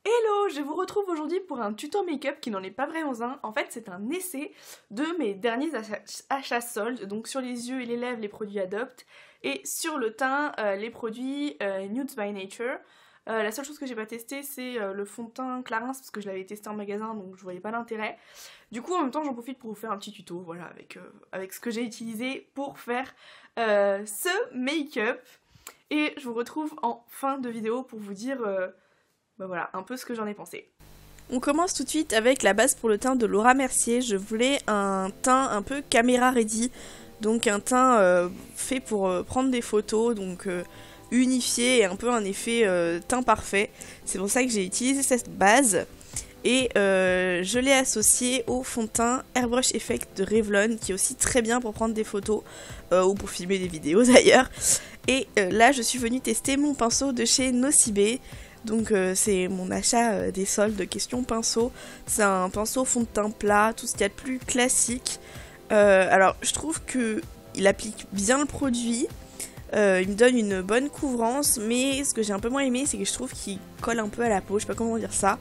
Hello, je vous retrouve aujourd'hui pour un tuto make-up qui n'en est pas vraiment un. En fait, c'est un essai de mes derniers achats soldes, donc sur les yeux et les lèvres, les produits Adopt, et sur le teint, les produits Nudes by Nature. La seule chose que j'ai pas testé, c'est le fond de teint Clarins, parce que je l'avais testé en magasin, donc je voyais pas l'intérêt. Du coup, en même temps, j'en profite pour vous faire un petit tuto, voilà, avec ce que j'ai utilisé pour faire ce make-up. Et je vous retrouve en fin de vidéo pour vous dire... bah voilà, un peu ce que j'en ai pensé. On commence tout de suite avec la base pour le teint de Laura Mercier. Je voulais un teint un peu caméra ready, donc un teint fait pour prendre des photos, donc unifié et un peu un effet teint parfait. C'est pour ça que j'ai utilisé cette base et je l'ai associé au fond de teint Airbrush Effect de Revlon, qui est aussi très bien pour prendre des photos ou pour filmer des vidéos d'ailleurs. Et là, je suis venue tester mon pinceau de chez Nocibé. Donc c'est mon achat des soldes question pinceau. C'est un pinceau fond de teint plat, tout ce qu'il y a de plus classique. Alors je trouve que il applique bien le produit. Il me donne une bonne couvrance, mais ce que j'ai un peu moins aimé, c'est que je trouve qu'il colle un peu à la peau. Je sais pas comment dire ça,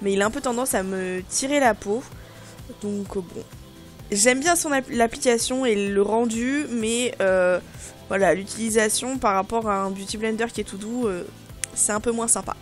mais il a un peu tendance à me tirer la peau. Donc bon, j'aime bien l'application et le rendu, mais voilà, l'utilisation par rapport à un Beauty Blender qui est tout doux, c'est un peu moins sympa.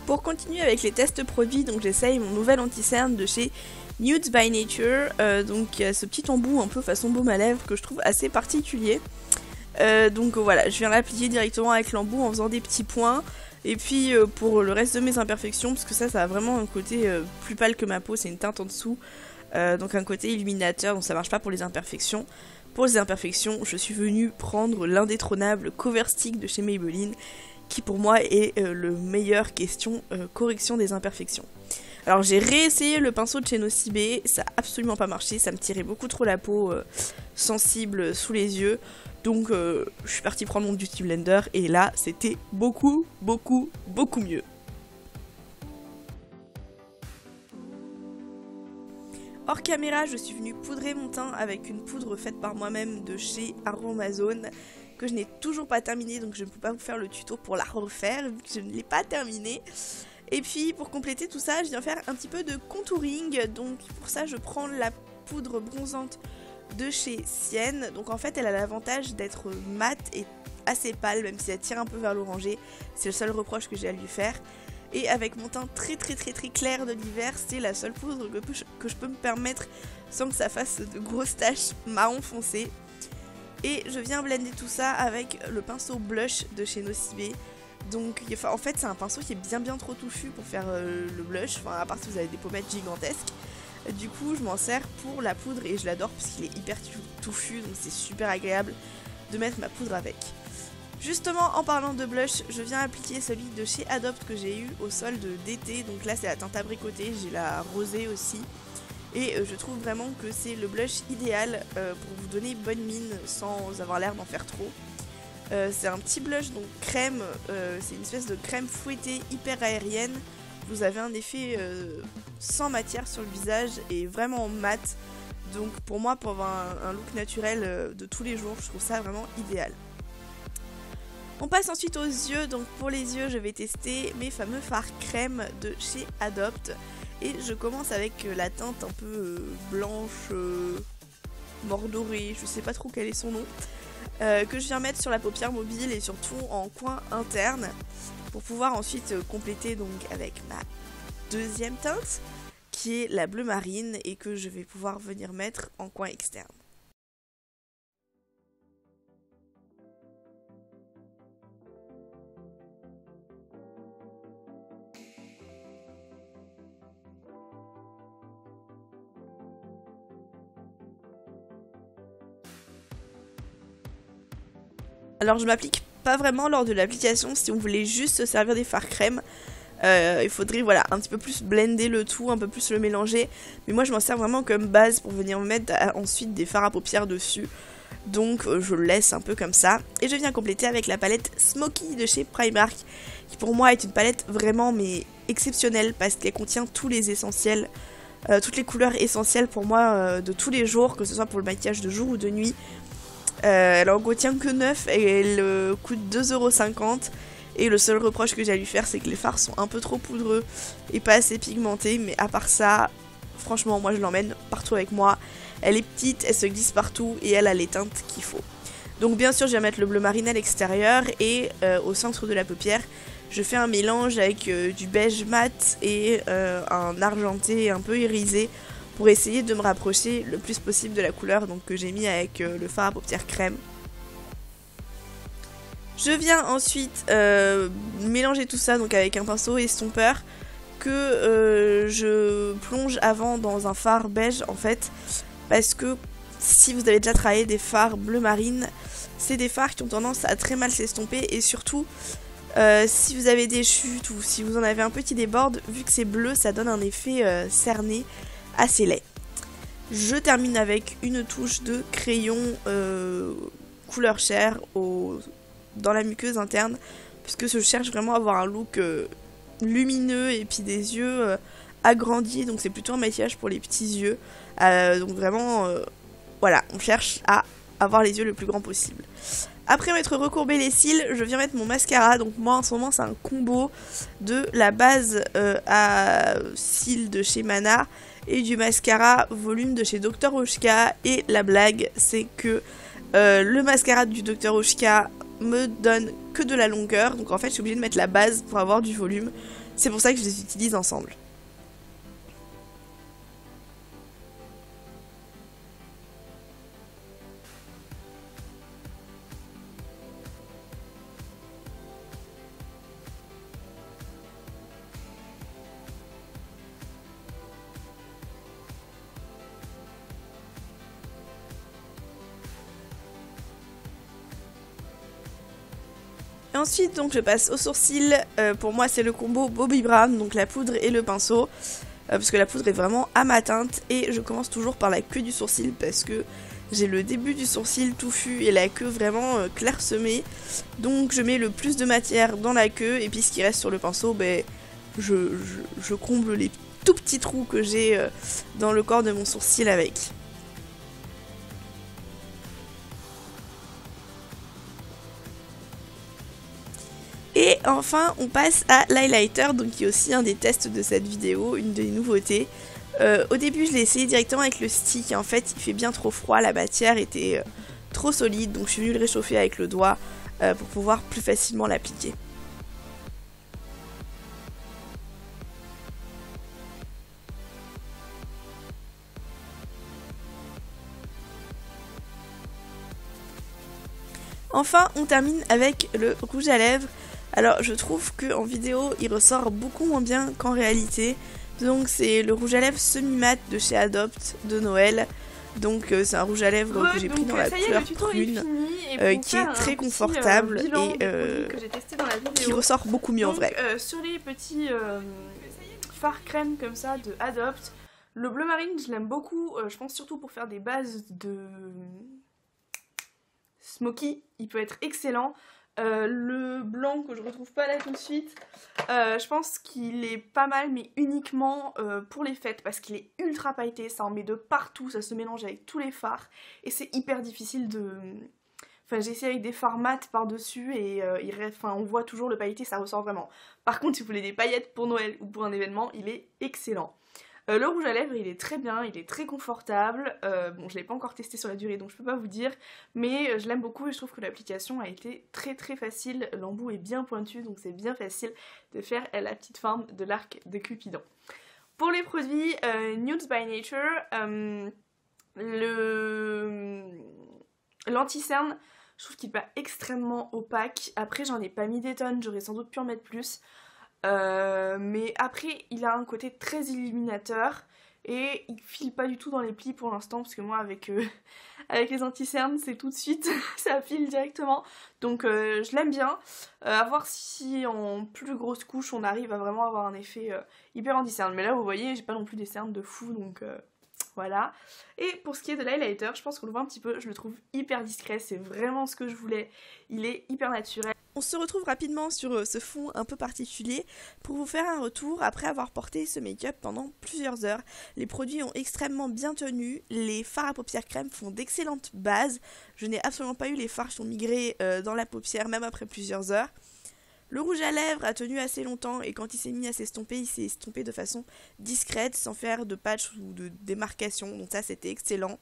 Pour continuer avec les tests produits, donc j'essaye mon nouvel anti-cerne de chez Nudes by Nature. Donc il y a ce petit embout un peu façon baume à lèvres que je trouve assez particulier. Donc voilà, je viens l'appliquer directement avec l'embout en faisant des petits points. Et puis pour le reste de mes imperfections, parce que ça a vraiment un côté plus pâle que ma peau, c'est une teinte en dessous. Donc un côté illuminateur, donc ça marche pas pour les imperfections. Pour les imperfections, je suis venue prendre l'indétrônable Cover Stick de chez Maybelline, qui pour moi est le meilleur question correction des imperfections. Alors j'ai réessayé le pinceau de chez Nocibé, ça a absolument pas marché, ça me tirait beaucoup trop la peau sensible sous les yeux. Donc je suis partie prendre mon Beauty Blender et là c'était beaucoup mieux. Hors caméra, je suis venue poudrer mon teint avec une poudre faite par moi-même de chez Aromazone, que je n'ai toujours pas terminée, donc je ne peux pas vous faire le tuto pour la refaire vu que je ne l'ai pas terminée. Et puis pour compléter tout ça, je viens faire un petit peu de contouring. Donc pour ça, je prends la poudre bronzante de chez Sienne. Donc en fait, elle a l'avantage d'être mate et assez pâle, même si elle tire un peu vers l'orangé. C'est le seul reproche que j'ai à lui faire. Et avec mon teint très clair de l'hiver, c'est la seule poudre que je peux me permettre sans que ça fasse de grosses taches marron foncé. Et je viens blender tout ça avec le pinceau blush de chez Nocibé. Donc en fait c'est un pinceau qui est bien trop touffu pour faire le blush, enfin à part si vous avez des pommettes gigantesques. Du coup je m'en sers pour la poudre et je l'adore parce qu'il est hyper touffu, donc c'est super agréable de mettre ma poudre avec. Justement en parlant de blush, je viens appliquer celui de chez Adopt que j'ai eu au solde d'été. Donc là c'est la teinte abricotée, j'ai la rosée aussi. Et je trouve vraiment que c'est le blush idéal pour vous donner bonne mine sans avoir l'air d'en faire trop. C'est un petit blush donc crème, c'est une espèce de crème fouettée hyper aérienne. Vous avez un effet sans matière sur le visage et vraiment mat. Donc pour moi, pour avoir un look naturel de tous les jours, je trouve ça vraiment idéal. On passe ensuite aux yeux. Donc pour les yeux, je vais tester mes fameux fards crème de chez Adopt. Et je commence avec la teinte un peu blanche, mordorée, je sais pas trop quel est son nom, que je viens mettre sur la paupière mobile et surtout en coin interne, pour pouvoir ensuite compléter donc avec ma deuxième teinte, qui est la bleu marine, et que je vais pouvoir venir mettre en coin externe. Alors je m'applique pas vraiment lors de l'application si on voulait juste se servir des fards crème. Il faudrait voilà un petit peu plus blender le tout, un peu plus le mélanger. Mais moi je m'en sers vraiment comme base pour venir mettre ensuite des fards à paupières dessus. Donc je le laisse un peu comme ça. Et je viens compléter avec la palette Smoky de chez Primark, qui pour moi est une palette vraiment mais exceptionnelle parce qu'elle contient tous les essentiels, toutes les couleurs essentielles pour moi de tous les jours, que ce soit pour le maquillage de jour ou de nuit. Elle en contient que 9 et elle coûte 2,50 €. Et le seul reproche que j'ai à lui faire, c'est que les fards sont un peu trop poudreux et pas assez pigmentés. Mais à part ça, franchement, moi je l'emmène partout avec moi. Elle est petite, elle se glisse partout et elle a les teintes qu'il faut. Donc bien sûr, je vais mettre le bleu marine à l'extérieur et au centre de la paupière, je fais un mélange avec du beige mat et un argenté un peu irisé pour essayer de me rapprocher le plus possible de la couleur donc, que j'ai mis avec le fard à paupières crème. Je viens ensuite mélanger tout ça donc avec un pinceau estompeur que je plonge avant dans un fard beige en fait, parce que si vous avez déjà travaillé des fards bleu marine, c'est des fards qui ont tendance à très mal s'estomper et surtout si vous avez des chutes ou si vous en avez un peu qui déborde, vu que c'est bleu, ça donne un effet cerné assez laid. Je termine avec une touche de crayon couleur chair dans la muqueuse interne, puisque je cherche vraiment à avoir un look lumineux et puis des yeux agrandis, donc c'est plutôt un maquillage pour les petits yeux. Donc vraiment, voilà, on cherche à avoir les yeux le plus grand possible. Après m'être recourbé les cils, je viens mettre mon mascara. Donc moi en ce moment c'est un combo de la base à cils de chez Mana et du mascara volume de chez Dr Oshka. Et la blague c'est que le mascara du Dr Oshka me donne que de la longueur. Donc en fait je suis obligée de mettre la base pour avoir du volume. C'est pour ça que je les utilise ensemble. Et ensuite donc je passe aux sourcils, pour moi c'est le combo Bobbi Brown, donc la poudre et le pinceau, parce que la poudre est vraiment à ma teinte et je commence toujours par la queue du sourcil parce que j'ai le début du sourcil touffu et la queue vraiment clairsemée, donc je mets le plus de matière dans la queue et puis ce qui reste sur le pinceau, ben, je comble les tout petits trous que j'ai dans le corps de mon sourcil avec. Et enfin on passe à l'highlighter, donc qui est aussi un des tests de cette vidéo, une des nouveautés. Au début je l'ai essayé directement avec le stick et en fait il fait bien trop froid, la matière était trop solide, donc je suis venue le réchauffer avec le doigt pour pouvoir plus facilement l'appliquer. Enfin on termine avec le rouge à lèvres. Alors je trouve qu'en vidéo il ressort beaucoup moins bien qu'en réalité. Donc c'est le rouge à lèvres semi-mat de chez Adopt de Noël. Donc c'est un rouge à lèvres que j'ai pris dans la couleur prune, qui est très confortable et qui ressort beaucoup mieux en vrai. Sur les petits fards crème comme ça de Adopt, le bleu marine je l'aime beaucoup, je pense surtout pour faire des bases de smoky, il peut être excellent. Le blanc que je retrouve pas là tout de suite, je pense qu'il est pas mal mais uniquement pour les fêtes parce qu'il est ultra pailleté, ça en met de partout, ça se mélange avec tous les fards et c'est hyper difficile de... Enfin j'ai essayé avec des fards mat par dessus et on voit toujours le pailleté, ça ressort vraiment. Par contre si vous voulez des paillettes pour Noël ou pour un événement, il est excellent. Le rouge à lèvres il est très bien, il est très confortable, bon je l'ai pas encore testé sur la durée donc je peux pas vous dire, mais je l'aime beaucoup et je trouve que l'application a été très très facile, l'embout est bien pointu donc c'est bien facile de faire la petite forme de l'arc de Cupidon. Pour les produits Nudes by Nature, l'anti-cerne, je trouve qu'il n'est pas extrêmement opaque, après j'en ai pas mis des tonnes, j'aurais sans doute pu en mettre plus. Mais après il a un côté très illuminateur et il file pas du tout dans les plis pour l'instant parce que moi avec Avec les anti-cernes, c'est tout de suite, ça file directement. Donc je l'aime bien. À voir si en plus grosse couche on arrive à vraiment avoir un effet hyper anti-cerne. Mais là vous voyez, j'ai pas non plus des cernes de fou, donc voilà. Et pour ce qui est de l'highlighter, je pense qu'on le voit un petit peu, je le trouve hyper discret, c'est vraiment ce que je voulais. Il est hyper naturel. On se retrouve rapidement sur ce fond un peu particulier pour vous faire un retour après avoir porté ce make-up pendant plusieurs heures. Les produits ont extrêmement bien tenu, les fards à paupières crème font d'excellentes bases. Je n'ai absolument pas eu les fards qui sont migrés dans la paupière même après plusieurs heures. Le rouge à lèvres a tenu assez longtemps et quand il s'est mis à s'estomper, il s'est estompé de façon discrète sans faire de patch ou de démarcation, donc ça c'était excellent.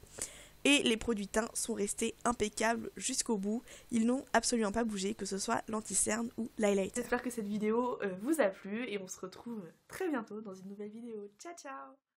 Et les produits teints sont restés impeccables jusqu'au bout. Ils n'ont absolument pas bougé, que ce soit l'anti-cerne ou l'highlighter. J'espère que cette vidéo vous a plu et on se retrouve très bientôt dans une nouvelle vidéo. Ciao ciao!